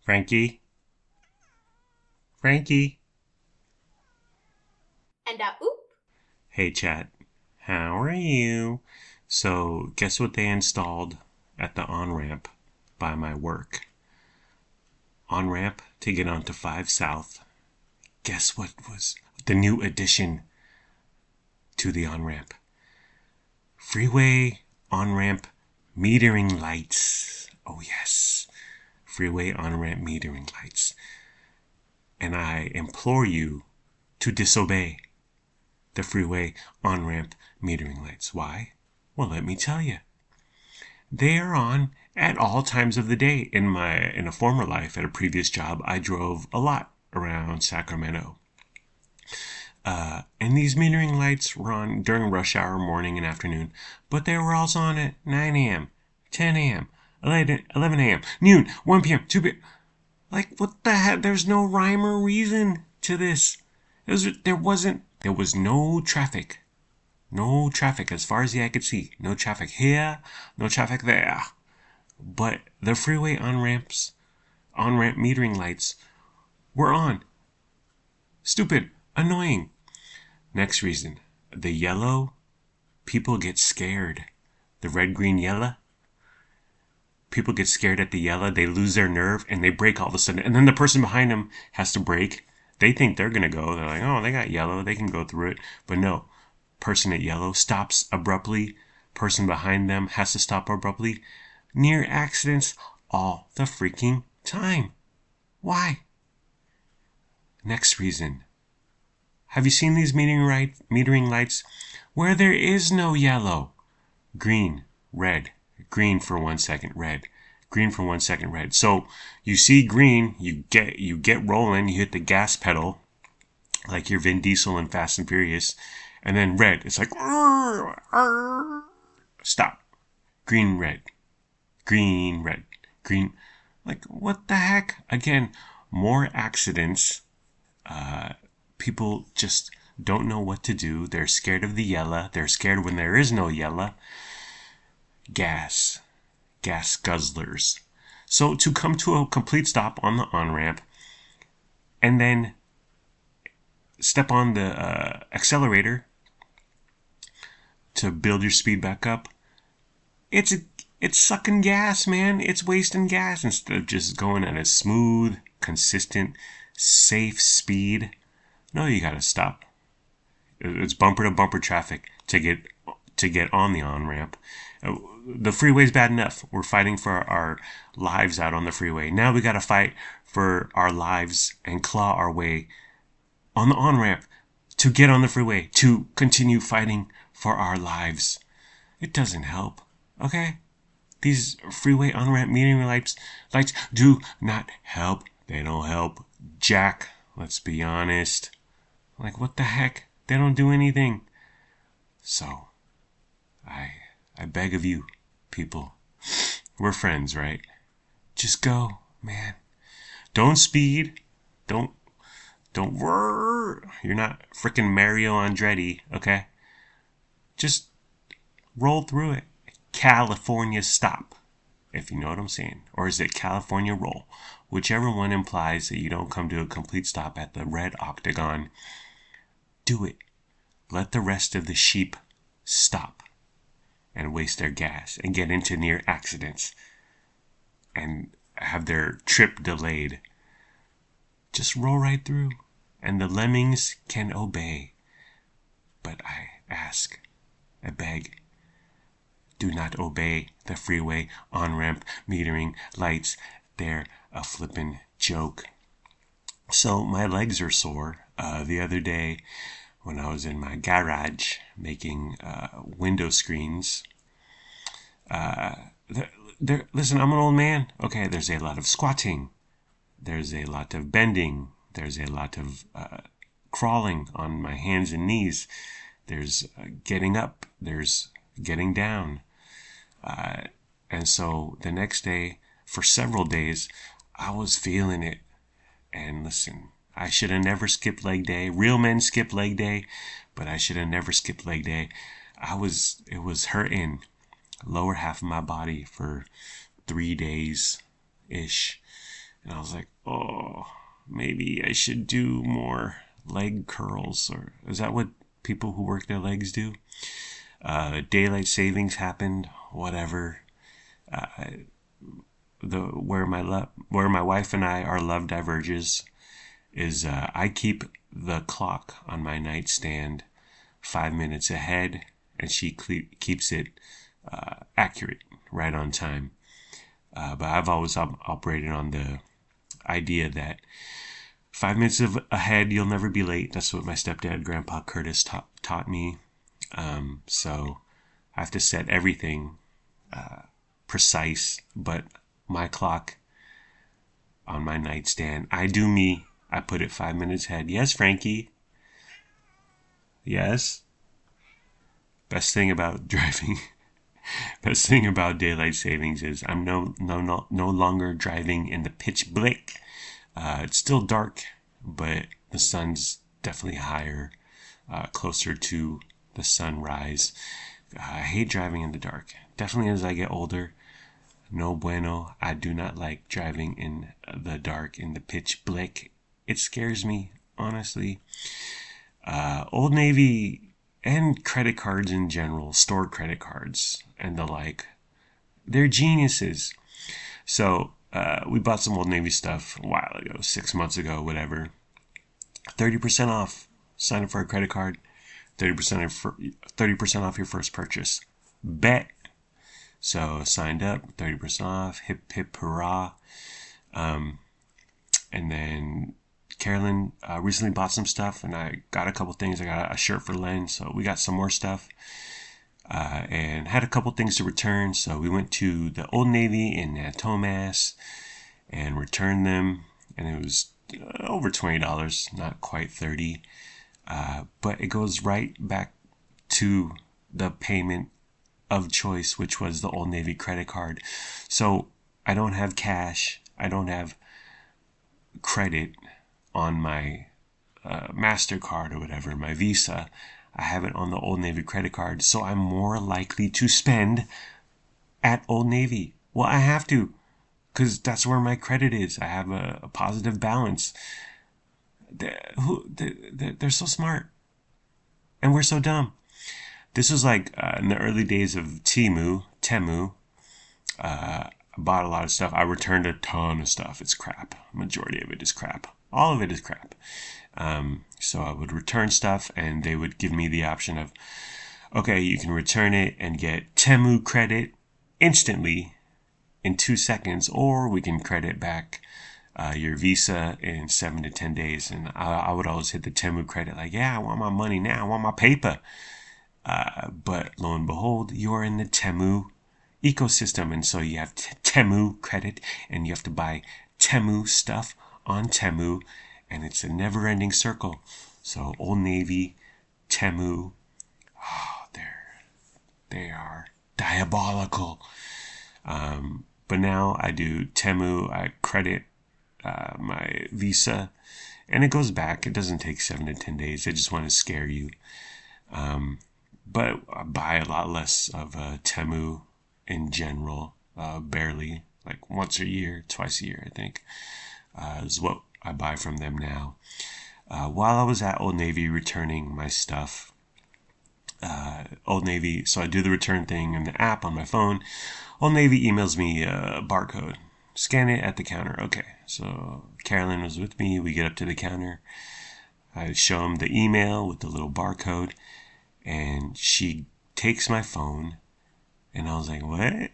Frankie? Frankie? And oop. Hey, chat. How are you? So, guess what they installed at the on ramp by my work? On ramp to get onto 5 South. Guess what was the new addition to the on ramp? Freeway on ramp metering lights. Oh, yes. Freeway on ramp metering lights. And I implore you to disobey the freeway on ramp metering lights. Why? Well, let me tell you. They are on at all times of the day. In a former life at a previous job, I drove a lot around Sacramento. And these metering lights were on during rush hour, morning and afternoon, but they were also on at 9 a.m., 10 a.m., 11 a.m., noon, 1 p.m., 2 p.m. Like, what the heck? There's no rhyme or reason to this. There was no traffic. No traffic as far as the eye could see. No traffic here, no traffic there. But the freeway on ramp metering lights were on. Stupid. Annoying. Next reason. The yellow, people get scared. The red, green, yellow. People get scared at the yellow. They lose their nerve and they brake all of a sudden. And then the person behind them has to brake. They think they're going to go. They're like, oh, they got yellow. They can go through it. But no. Person at yellow stops abruptly. Person behind them has to stop abruptly. Near accidents all the freaking time. Why? Next reason. Have you seen these metering lights where there is no yellow? Green, red, green for 1 second, red, green for 1 second, red. So you see green, you get rolling, you hit the gas pedal like you're Vin Diesel in Fast and Furious, and then red. It's like stop. Green, red, green, red, green. Like, what the heck? Again, more accidents. People just don't know what to do. They're scared of the yellow. They're scared when there is no yellow. Gas. Gas guzzlers. So to come to a complete stop on the on ramp and then step on the accelerator to build your speed back up, it's sucking gas, man. It's wasting gas instead of just going at a smooth, consistent, safe speed. No, you gotta stop. It's bumper to bumper traffic to get on the on ramp. The freeway's bad enough. We're fighting for our lives out on the freeway. Now we gotta fight for our lives and claw our way on the on ramp to get on the freeway to continue fighting for our lives. It doesn't help. Okay? These freeway on ramp metering lights do not help. They don't help jack. Let's be honest. Like, what the heck? They don't do anything. So, I beg of you, people. We're friends, right? Just go, man. Don't speed. Don't whirr. You're not frickin' Mario Andretti, okay? Just roll through it. California stop, if you know what I'm saying. Or is it California roll? Whichever one implies that you don't come to a complete stop at the red octagon. Do it. Let the rest of the sheep stop and waste their gas and get into near accidents and have their trip delayed. Just roll right through and the lemmings can obey. But I ask, I beg, do not obey the freeway on-ramp metering lights. They're a flippin' joke. So my legs are sore. The other day when I was in my garage making window screens, listen, I'm an old man. Okay, there's a lot of squatting. There's a lot of bending. There's a lot of crawling on my hands and knees. There's getting up. There's getting down. And so the next day, for several days, I was feeling it. And listen, I should have never skipped leg day. Real men skip leg day, but I should have never skipped leg day. It was hurting lower half of my body for 3 days ish. And I was like, oh, maybe I should do more leg curls. Or is that what people who work their legs do? Daylight savings happened, whatever. Where my wife and I, our love diverges is I keep the clock on my nightstand 5 minutes ahead, and she keeps it accurate, right on time. But I've always operated on the idea that 5 minutes ahead, you'll never be late. That's what my stepdad, Grandpa Curtis, taught me. So I have to set everything precise, but my clock on my nightstand, I do me. I put it 5 minutes ahead. Yes, Frankie. Yes. Best thing about driving, best thing about daylight savings is I'm no longer driving in the pitch black. It's still dark, but the sun's definitely higher, closer to the sunrise. I hate driving in the dark. Definitely as I get older, no bueno. I do not like driving in the dark, in the pitch black. It scares me, honestly. Old Navy and credit cards in general, store credit cards and the like, they're geniuses. So we bought some Old Navy stuff a while ago, 6 months ago, whatever. 30% off. Sign up for a credit card. 30% off your first purchase. Bet. So signed up, 30% off, hip hip hurrah. And then Carolyn recently bought some stuff, and I got a couple things. I got a shirt for Len, so we got some more stuff. And had a couple things to return, so we went to the Old Navy in Natomas and returned them, and it was over $20, not quite $30. But it goes right back to the payment of choice, which was the Old Navy credit card. So I don't have cash. I don't have credit on my MasterCard or whatever, my Visa. I have it on the Old Navy credit card. So I'm more likely to spend at Old Navy. Well, I have to, because that's where my credit is. I have a positive balance. They're so smart, and we're so dumb. This was like in the early days of Temu. I bought a lot of stuff. I returned a ton of stuff. It's crap. Majority of it is crap. All of it is crap. So I would return stuff, and they would give me the option of, okay, you can return it and get Temu credit instantly in 2 seconds, or we can credit back your Visa in 7 to 10 days. And I would always hit the Temu credit, like, yeah, I want my money now. I want my paper. But lo and behold, you are in the Temu ecosystem. And so you have Temu credit, and you have to buy Temu stuff on Temu. And it's a never-ending circle. So Old Navy, Temu, they are diabolical. But now I do Temu. I credit my Visa, and it goes back. It doesn't take 7 to 10 days. They just want to scare you. But I buy a lot less of Temu in general. Barely, like once a year, twice a year, I think, is what I buy from them now. While I was at Old Navy returning my stuff, Old Navy, so I do the return thing in the app on my phone. Old Navy emails me a barcode. Scan it at the counter. Okay, so Carolyn was with me. We get up to the counter. I show them the email with the little barcode, and she takes my phone, and I was like, what?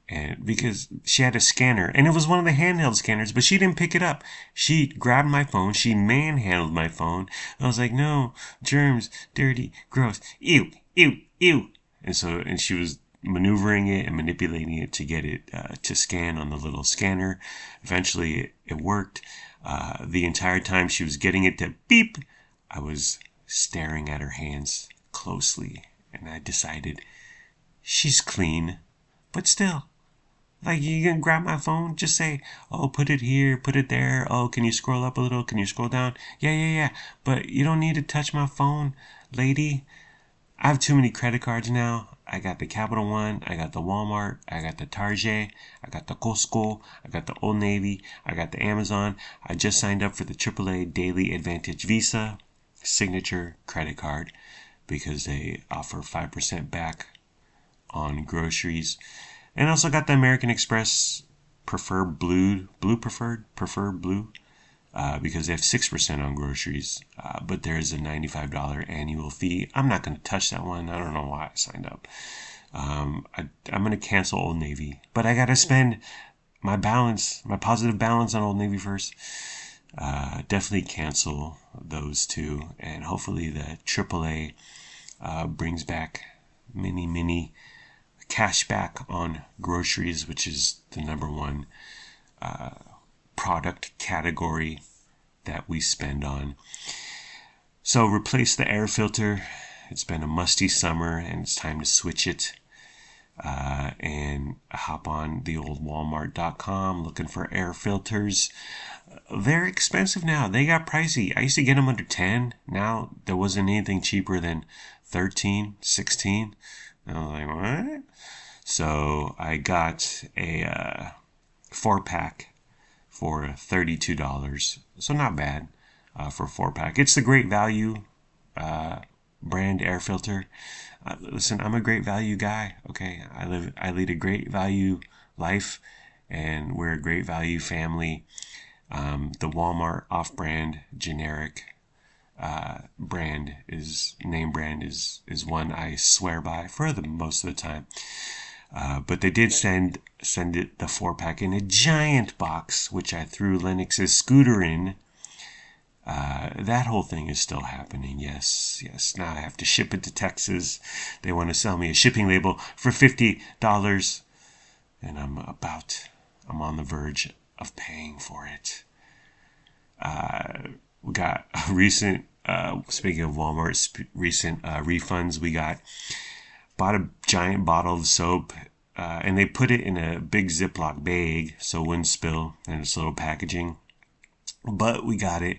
And because she had a scanner, and it was one of the handheld scanners, but she didn't pick it up. She grabbed my phone, she manhandled my phone, and I was like, no, germs, dirty, gross, ew, ew, ew. And she was maneuvering it and manipulating it to get it to scan on the little scanner. Eventually it worked. The entire time she was getting it to beep, I was staring at her hands closely, and I decided she's clean, but still. Like, you can grab my phone, just say, oh, put it here, put it there. Oh, can you scroll up a little? Can you scroll down? Yeah. But you don't need to touch my phone, lady. I have too many credit cards now. I got the Capital One, I got the Walmart, I got the Target, I got the Costco, I got the Old Navy, I got the Amazon. I just signed up for the AAA Daily Advantage Visa Signature credit card because they offer 5% back on groceries. And also got the American Express Preferred Blue, Preferred Blue, because they have 6% on groceries, but there is a $95 annual fee. I'm not going to touch that one. I don't know why I signed up. I'm going to cancel Old Navy, but I got to spend my positive balance on Old Navy first. Definitely cancel those two, and hopefully the AAA brings back mini cash back on groceries, which is the number one product category that we spend on. So replace the air filter. It's been a musty summer and it's time to switch it. And hop on the old Walmart.com looking for air filters. They're expensive now. They got pricey. I used to get them under 10. Now there wasn't anything cheaper than 13, 16. I was like, what? So I got a 4-pack for $32. So not bad for a 4-pack. It's the Great Value brand air filter. Listen, I'm a great value guy. Okay, I lead a great value life, and we're a great value family. The Walmart off-brand generic name brand is one I swear by for the most of the time. But they did send it the 4-pack in a giant box, which I threw Lennox's scooter in. That whole thing is still happening. Yes. Now I have to ship it to Texas. They want to sell me a shipping label for $50, and I'm on the verge of paying for it. We got a recent, speaking of Walmart, recent refunds. We bought a giant bottle of soap, and they put it in a big Ziploc bag so it wouldn't spill, and it's little packaging. But we got it,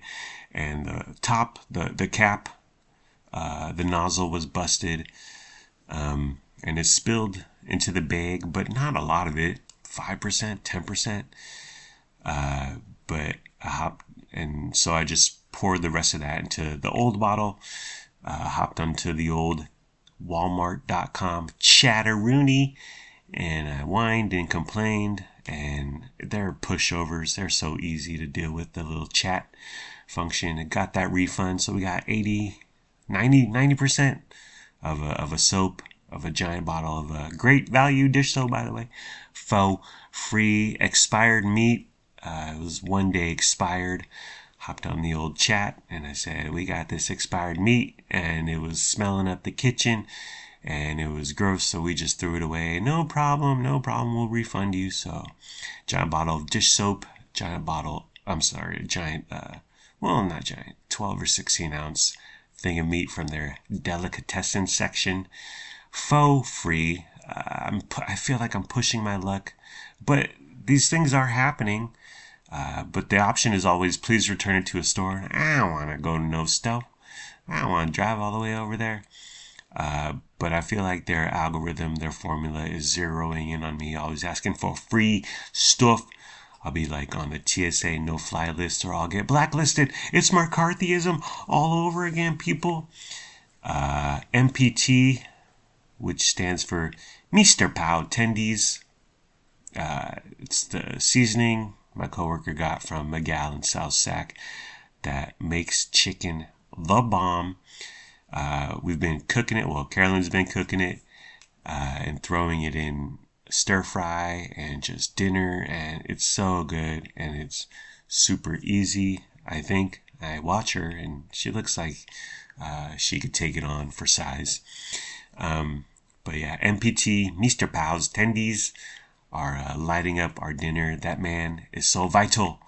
and the top, the cap, the nozzle was busted, and it spilled into the bag, but not a lot of it, 5%, 10%. But and so I just poured the rest of that into the old bottle, hopped onto the old Walmart.com chatteroony, and I whined and complained. And they're pushovers. They're so easy to deal with, the little chat function. And got that refund. So we got 90% of a soap, of a giant bottle of a Great Value dish soap, by the way. Faux free expired meat. It was 1 day expired. Hopped on the old chat and I said, we got this expired meat, and it was smelling up the kitchen. And it was gross, so we just threw it away. No problem, we'll refund you. So, giant bottle of dish soap, not giant, 12 or 16 ounce thing of meat from their delicatessen section. Faux free. I feel like I'm pushing my luck, but these things are happening. But the option is always, please return it to a store. I don't want to go to no store. I don't want to drive all the way over there. But I feel like their algorithm, their formula is zeroing in on me, always asking for free stuff. I'll be like on the TSA no-fly list, or I'll get blacklisted. It's McCarthyism all over again, people. MPT, which stands for Mr. Pow Tendies. It's the seasoning my coworker got from Miguel in South Sac that makes chicken the bomb. We've been cooking it. Well, Carolyn's been cooking it and throwing it in stir fry and just dinner, and it's so good and it's super easy. I think I watch her and she looks like she could take it on for size. But yeah, MPT, Mr. Pow's Tendies are lighting up our dinner. That man is so vital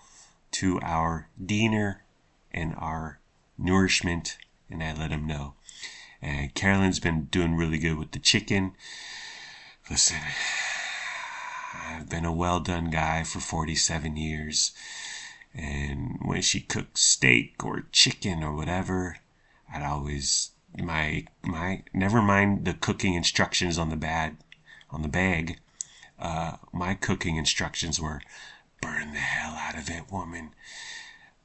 to our dinner and our nourishment, and I let him know. And Carolyn's been doing really good with the chicken. Listen, I've been a well-done guy for 47 years, and when she cooks steak or chicken or whatever, I'd always never mind the cooking instructions on the bag. My cooking instructions were burn the hell out of it, woman.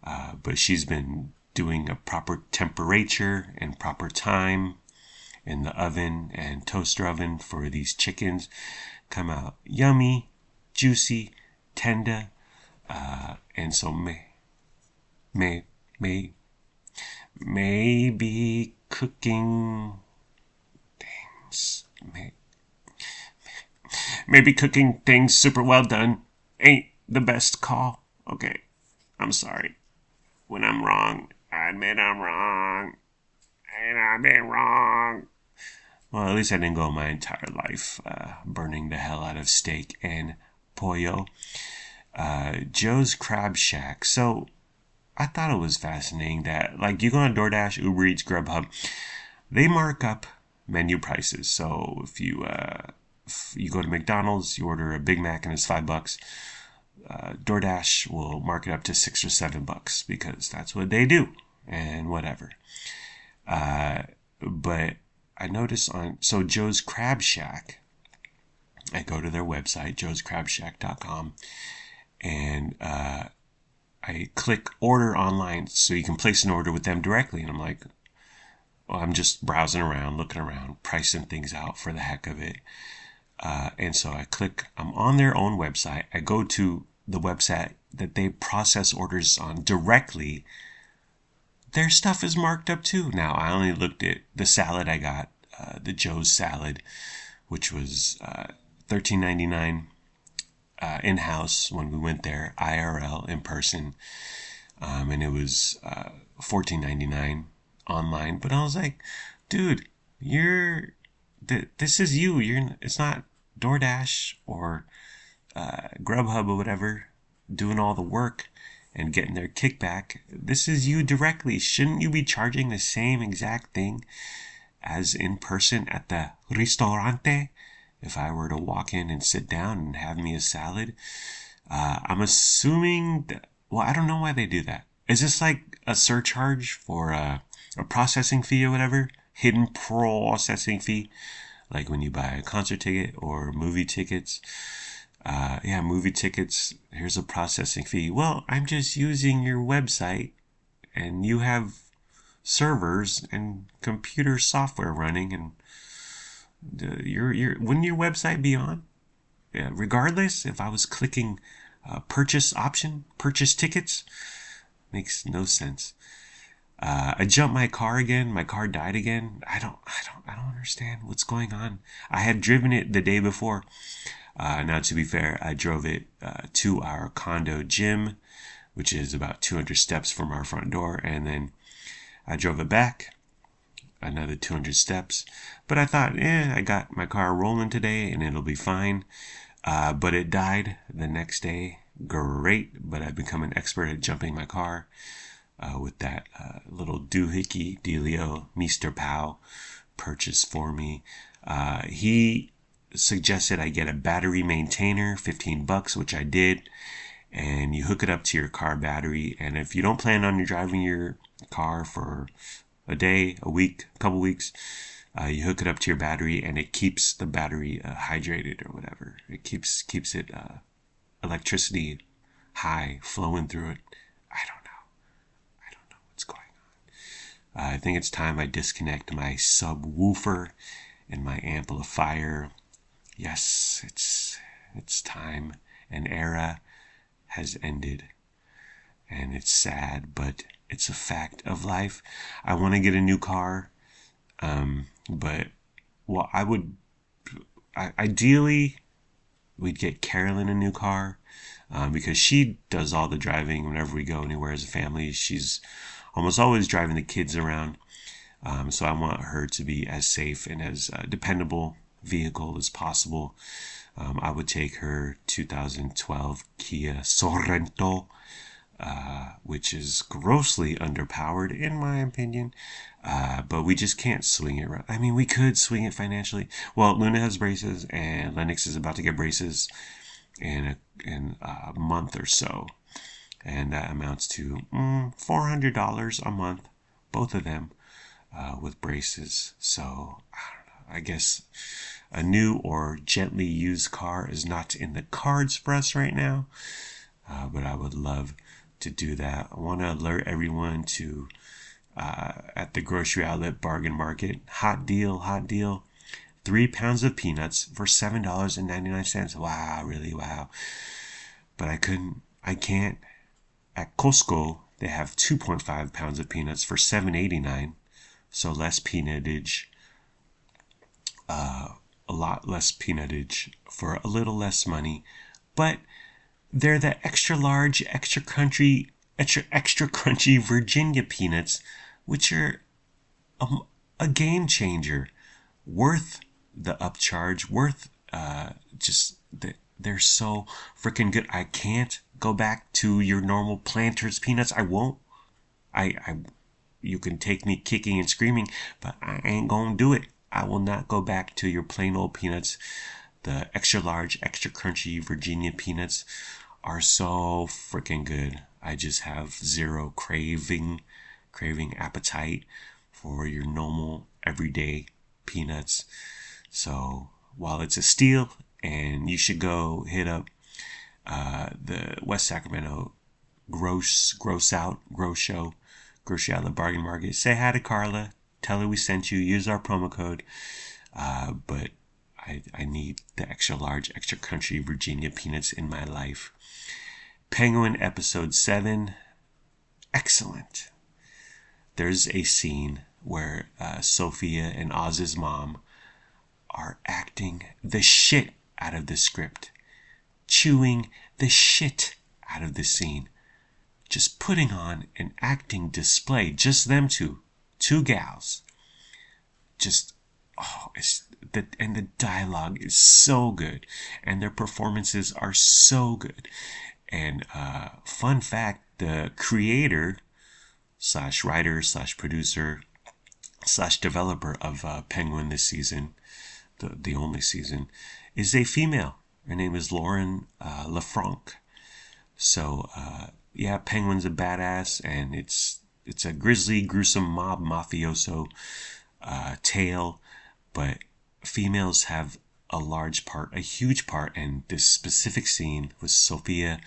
But she's been doing a proper temperature and proper time in the oven and toaster oven for these chickens. Come out yummy, juicy, tender, and so maybe cooking things, maybe cooking things super well done ain't the best call. Okay, I'm sorry. When I'm wrong, I admit I'm wrong. And I've been wrong. Well, at least I didn't go my entire life burning the hell out of steak and pollo. Joe's Crab Shack. So I thought it was fascinating that, like, you go on DoorDash, Uber Eats, Grubhub, they mark up menu prices. So if you go to McDonald's, you order a Big Mac and it's $5. DoorDash will mark it up to $6 or $7 because that's what they do, and whatever. But I noticed so Joe's Crab Shack, I go to their website, joescrabshack.com, and I click order online so you can place an order with them directly. And I'm like, well, I'm just browsing around, looking around, pricing things out for the heck of it. And so I'm on their own website. I go to the website that they process orders on directly. Their stuff is marked up too. Now, I only looked at the salad I got, the Joe's salad, which was $13.99 in-house when we went there, IRL, in person. And it was $14.99 online. But I was like, dude, this is you. It's not DoorDash or Grubhub or whatever doing all the work and getting their kickback. This is you directly. Shouldn't you be charging the same exact thing as in person at the ristorante? If I were to walk in and sit down and have me a salad, I'm assuming that, well, I don't know why they do that. Is this like a surcharge for a processing fee or whatever? Hidden processing fee? Like when you buy a concert ticket or movie tickets. Movie tickets, here's a processing fee. Well, I'm just using your website and you have servers and computer software running, and wouldn't your website be on? Yeah, regardless, if I was clicking purchase option, purchase tickets, makes no sense. I jumped my car again. My car died again. I don't understand what's going on. I had driven it the day before. Now, to be fair, I drove it to our condo gym, which is about 200 steps from our front door, and then I drove it back another 200 steps. But I thought, I got my car rolling today, and it'll be fine. But it died the next day. Great, but I've become an expert at jumping my car with that little doohickey dealio Mr. Pow purchased for me. He suggested I get a battery maintainer, $15, which I did, and you hook it up to your car battery. And if you don't plan on driving your car for a day, a week, a couple weeks, you hook it up to your battery, and it keeps the battery hydrated or whatever. It keeps it electricity high, flowing through it. I don't know what's going on. I think it's time I disconnect my subwoofer and my amplifier. Yes, it's time. An era has ended, and it's sad, but it's a fact of life. I want to get a new car, but ideally we'd get Carolyn a new car, because she does all the driving whenever we go anywhere as a family. She's almost always driving the kids around, so I want her to be as safe and as dependable vehicle as possible. I would take her 2012 Kia Sorento, which is grossly underpowered in my opinion, but we just can't swing it right. I mean, we could swing it financially. Well, Luna has braces, and Lennox is about to get braces in a month or so, and that amounts to $400 a month, both of them. with braces. So I guess a new or gently used car is not in the cards for us right now, but I would love to do that. I want to alert everyone to at the grocery outlet bargain market. Hot deal, hot deal. 3 pounds of peanuts for $7.99. Wow, really, wow. But I can't. At Costco, they have 2.5 pounds of peanuts for $7.89. So less peanutage, a lot less peanutage for a little less money. But they're the extra large, extra crunchy Virginia peanuts, which are a game changer, worth the upcharge, worth they're so freaking good. I can't go back to your normal Planters peanuts. I won't. You can take me kicking and screaming, but I ain't gonna do it. I will not go back to your plain old peanuts. The extra large, extra crunchy Virginia peanuts are so freaking good. I just have zero craving appetite for your normal everyday peanuts. So while it's a steal, and you should go hit up the West Sacramento Grocery Outlet Bargain Market. Say hi to Carla. Tell her we sent you. Use our promo code. But I need the extra large, extra crunchy Virginia peanuts in my life. Penguin episode 7. Excellent. There's a scene where Sophia and Oz's mom are acting the shit out of the script, chewing the shit out of the scene, just putting on an acting display. Just them two gals. Just and the dialogue is so good, and their performances are so good. And fun fact: the creator / writer / producer / developer of Penguin this season, the only season, is a female. Her name is Lauren LaFranc. So yeah, Penguin's a badass, and it's a grisly, gruesome mob mafioso tale, but females have a huge part in this specific scene with Sophia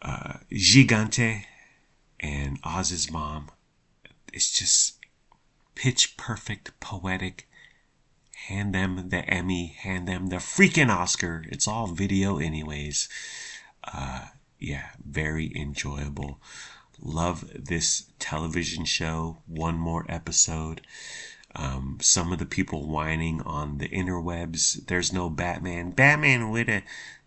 Gigante and Oz's mom. It's just pitch perfect, poetic. Hand them the Emmy, hand them the freaking Oscar. It's all video anyways. Yeah, very enjoyable. Love this television show. One more episode. Some of the people whining on the interwebs, there's no Batman. Batman would have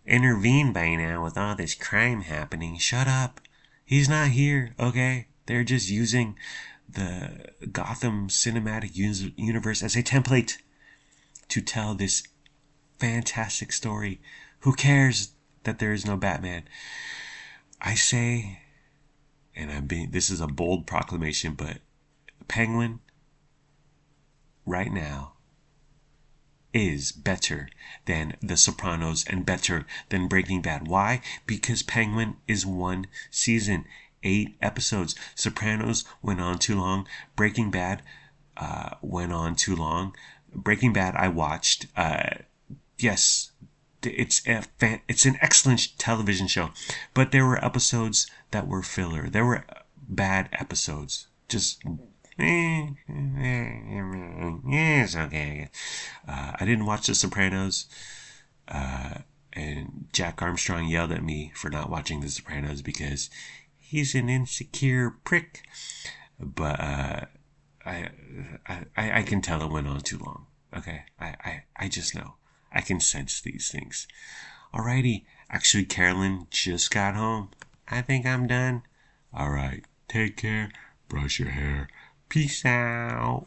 intervened by now with all this crime happening. Shut up. He's not here, okay? They're just using the Gotham Cinematic Universe as a template to tell this fantastic story. Who cares that there is no Batman? I say, and this is a bold proclamation, but Penguin right now is better than The Sopranos and better than Breaking Bad. Why? Because Penguin is one season, 8 episodes. Sopranos went on too long. Breaking Bad went on too long. Breaking Bad I watched. Yes, it's an excellent television show, but there were episodes that were filler. There were bad episodes. Just it's okay. I didn't watch The Sopranos, and Jack Armstrong yelled at me for not watching The Sopranos because he's an insecure prick. But I can tell it went on too long. Okay, I just know. I can sense these things. Alrighty, actually Carolyn just got home. I think I'm done. Alright, take care, brush your hair. Peace out.